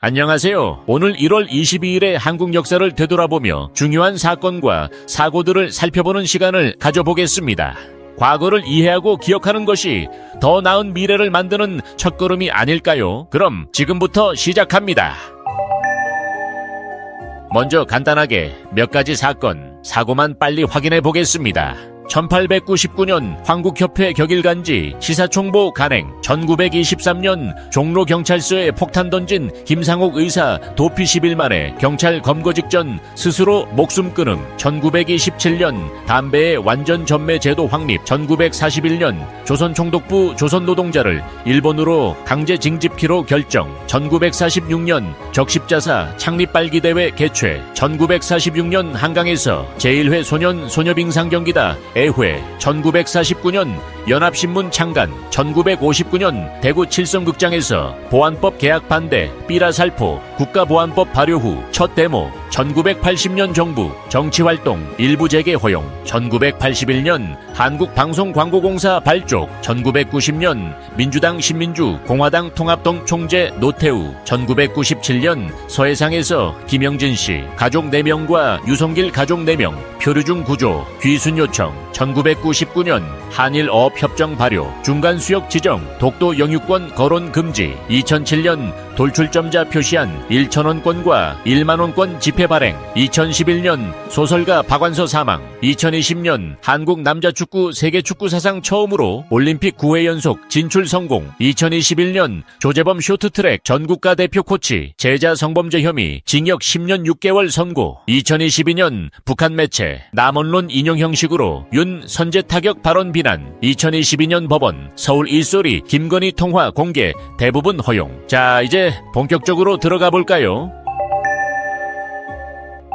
안녕하세요. 오늘 1월 22일의 한국 역사를 되돌아보며 중요한 사건과 사고들을 살펴보는 시간을 가져보겠습니다. 과거를 이해하고 기억하는 것이 더 나은 미래를 만드는 첫걸음이 아닐까요? 그럼 지금부터 시작합니다. 먼저 간단하게 몇 가지 사고만 빨리 확인해 보겠습니다. 1899년 황국협회 격일간지 시사총보 간행, 1923년 종로경찰서에 폭탄 던진 김상옥 의사 도피 10일 만에 경찰 검거 직전 스스로 목숨 끊음, 1927년 담배의 완전 전매 제도 확립, 1941년 조선총독부 조선노동자를 일본으로 강제 징집키로 결정, 1946년 적십자사 창립발기대회 개최, 1946년 한강에서 제1회 소년-소녀빙상 경기다 애회, 1949년 연합신문 창간, 1959년 대구 칠성극장에서 보안법 개혁 반대 삐라살포 국가보안법 발효 후 첫 데모, 1980년 정부 정치활동 일부 재개 허용, 1981년 한국방송광고공사 발족, 1990년 민주당 신민주 공화당 통합동 총재 노태우, 1997년 서해상에서 김영진씨 가족 4명과 유성길 가족 4명 표류중 구조 귀순 요청, 1999년 한일 어업협정 발효 중간수역 지정 독도 영유권 거론 금지, 2007년 돌출점자 표시한 1,000원권과 10,000원권 지폐 발행, 2011년 소설가 박완서 사망, 2020년 한국 남자축구 세계축구 사상 처음으로 올림픽 9회 연속 진출 성공, 2021년 조재범 쇼트트랙 전국가 대표 코치 제자 성범죄 혐의 징역 10년 6개월 선고, 2022년 북한 매체 남언론 인용 형식으로 윤 선제 타격 발언 비난, 2022년 법원 서울 일소리 김건희 통화 공개 대부분 허용. 자, 이제 본격적으로 들어가 볼까요?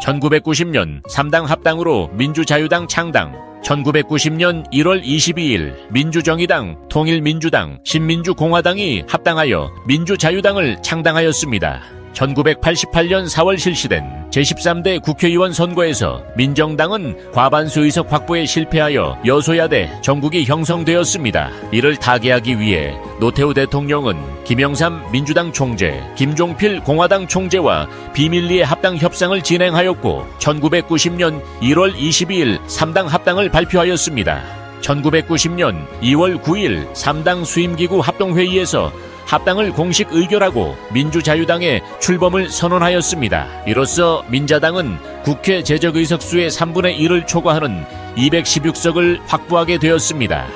1990년 3당 합당으로 민주자유당 창당, 1990년 1월 22일 민주정의당, 통일민주당, 신민주공화당이 합당하여 민주자유당을 창당하였습니다. 1988년 4월 실시된 제13대 국회의원 선거에서 민정당은 과반수 의석 확보에 실패하여 여소야대 정국이 형성되었습니다. 이를 타개하기 위해 노태우 대통령은 김영삼 민주당 총재, 김종필 공화당 총재와 비밀리에 합당 협상을 진행하였고 1990년 1월 22일 3당 합당을 발표하였습니다. 1990년 2월 9일 3당 수임기구 합동회의에서 합당을 공식 의결하고 민주자유당의 출범을 선언하였습니다. 이로써 민자당은 국회 재적 의석수의 3분의 1을 초과하는 216석을 확보하게 되었습니다.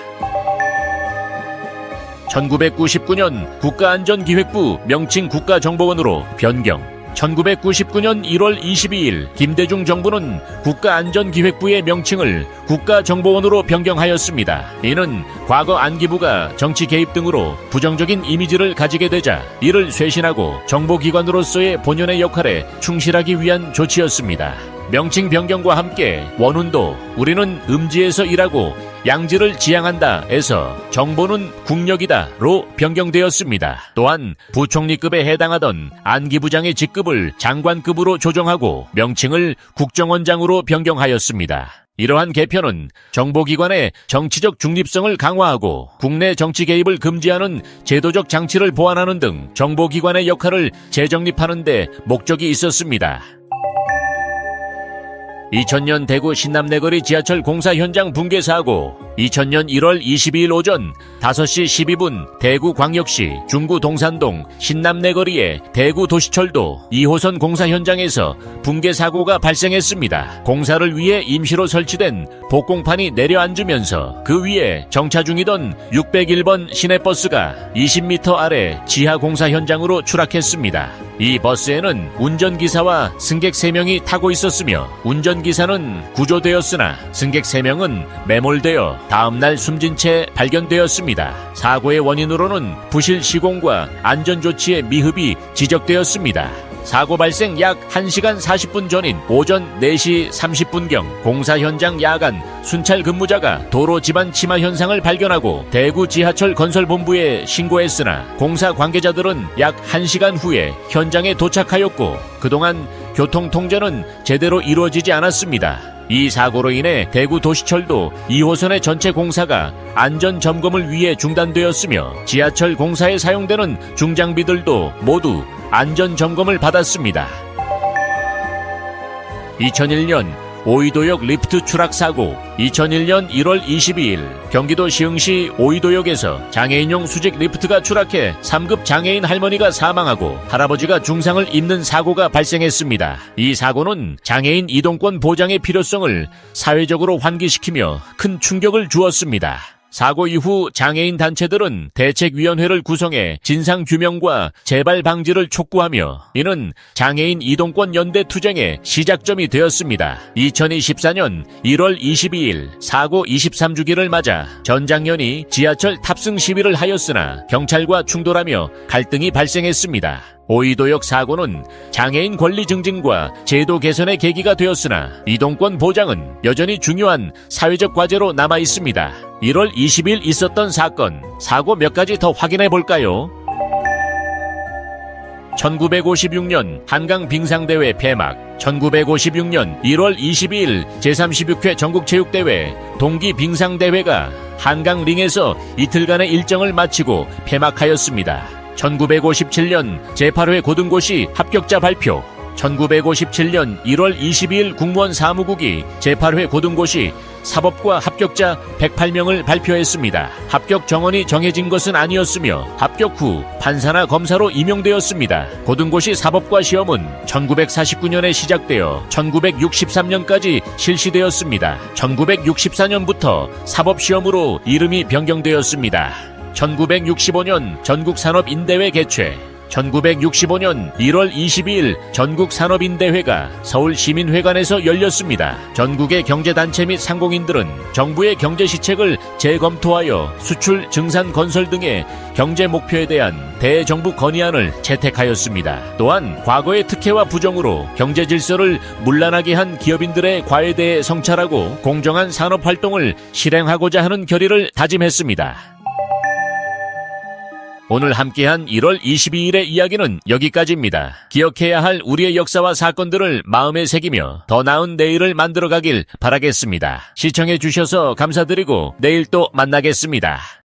1999년 국가안전기획부 명칭 국가정보원으로 변경, 1999년 1월 22일 김대중 정부는 국가안전기획부의 명칭을 국가정보원으로 변경하였습니다. 이는 과거 안기부가 정치 개입 등으로 부정적인 이미지를 가지게 되자 이를 쇄신하고 정보기관으로서의 본연의 역할에 충실하기 위한 조치였습니다. 명칭 변경과 함께 원훈도 우리는 음지에서 일하고 양지를 지향한다에서 정보는 국력이다로 변경되었습니다. 또한 부총리급에 해당하던 안기부장의 직급을 장관급으로 조정하고 명칭을 국정원장으로 변경하였습니다. 이러한 개편은 정보기관의 정치적 중립성을 강화하고 국내 정치 개입을 금지하는 제도적 장치를 보완하는 등 정보기관의 역할을 재정립하는 데 목적이 있었습니다. 2000년 대구 신남내거리 지하철 공사 현장 붕괴 사고, 2000년 1월 22일 오전 5시 12분 대구광역시 중구 동산동 신남내거리의 대구도시철도 2호선 공사 현장에서 붕괴 사고가 발생했습니다. 공사를 위해 임시로 설치된 복공판이 내려앉으면서 그 위에 정차 중이던 601번 시내버스가 20m 아래 지하 공사 현장으로 추락했습니다. 이 버스에는 운전기사와 승객 3명이 타고 있었으며 운전기사는 구조되었으나 승객 3명은 매몰되어 다음날 숨진 채 발견되었습니다. 사고의 원인으로는 부실 시공과 안전조치의 미흡이 지적되었습니다. 사고 발생 약 1시간 40분 전인 오전 4시 30분경 공사 현장 야간 순찰 근무자가 도로 집안 침하 현상을 발견하고 대구 지하철 건설본부에 신고했으나 공사 관계자들은 약 1시간 후에 현장에 도착하였고 그동안 교통 통제는 제대로 이루어지지 않았습니다. 이 사고로 인해 대구 도시철도 2호선의 전체 공사가 안전 점검을 위해 중단되었으며 지하철 공사에 사용되는 중장비들도 모두 안전 점검을 받았습니다. 2001년 오이도역 리프트 추락 사고. 2001년 1월 22일 경기도 시흥시 오이도역에서 장애인용 수직 리프트가 추락해 3급 장애인 할머니가 사망하고 할아버지가 중상을 입는 사고가 발생했습니다. 이 사고는 장애인 이동권 보장의 필요성을 사회적으로 환기시키며 큰 충격을 주었습니다. 사고 이후 장애인 단체들은 대책위원회를 구성해 진상규명과 재발 방지를 촉구하며 이는 장애인 이동권 연대 투쟁의 시작점이 되었습니다. 2024년 1월 22일 사고 23주기를 맞아 전장현이 지하철 탑승 시위를 하였으나 경찰과 충돌하며 갈등이 발생했습니다. 오이도역 사고는 장애인 권리 증진과 제도 개선의 계기가 되었으나 이동권 보장은 여전히 중요한 사회적 과제로 남아 있습니다. 1월 20일 있었던 사고 몇 가지 더 확인해 볼까요? 1956년 한강 빙상대회 폐막. 1956년 1월 22일 제36회 전국체육대회 동기 빙상대회가 한강링에서 이틀간의 일정을 마치고 폐막하였습니다. 1957년 제8회 고등고시 합격자 발표. 1957년 1월 22일 국무원 사무국이 제8회 고등고시 사법과 합격자 108명을 발표했습니다. 합격 정원이 정해진 것은 아니었으며 합격 후 판사나 검사로 임용되었습니다. 고등고시 사법과 시험은 1949년에 시작되어 1963년까지 실시되었습니다. 1964년부터 사법시험으로 이름이 변경되었습니다. 1965년 전국산업인대회 개최. 1965년 1월 22일 전국산업인대회가 서울시민회관에서 열렸습니다. 전국의 경제단체 및 상공인들은 정부의 경제시책을 재검토하여 수출, 증산, 건설 등의 경제 목표에 대한 대정부 건의안을 채택하였습니다. 또한 과거의 특혜와 부정으로 경제 질서를 문란하게 한 기업인들의 과외대에 성찰하고 공정한 산업활동을 실행하고자 하는 결의를 다짐했습니다. 오늘 함께한 1월 22일의 이야기는 여기까지입니다. 기억해야 할 우리의 역사와 사건들을 마음에 새기며 더 나은 내일을 만들어가길 바라겠습니다. 시청해 주셔서 감사드리고 내일 또 만나겠습니다.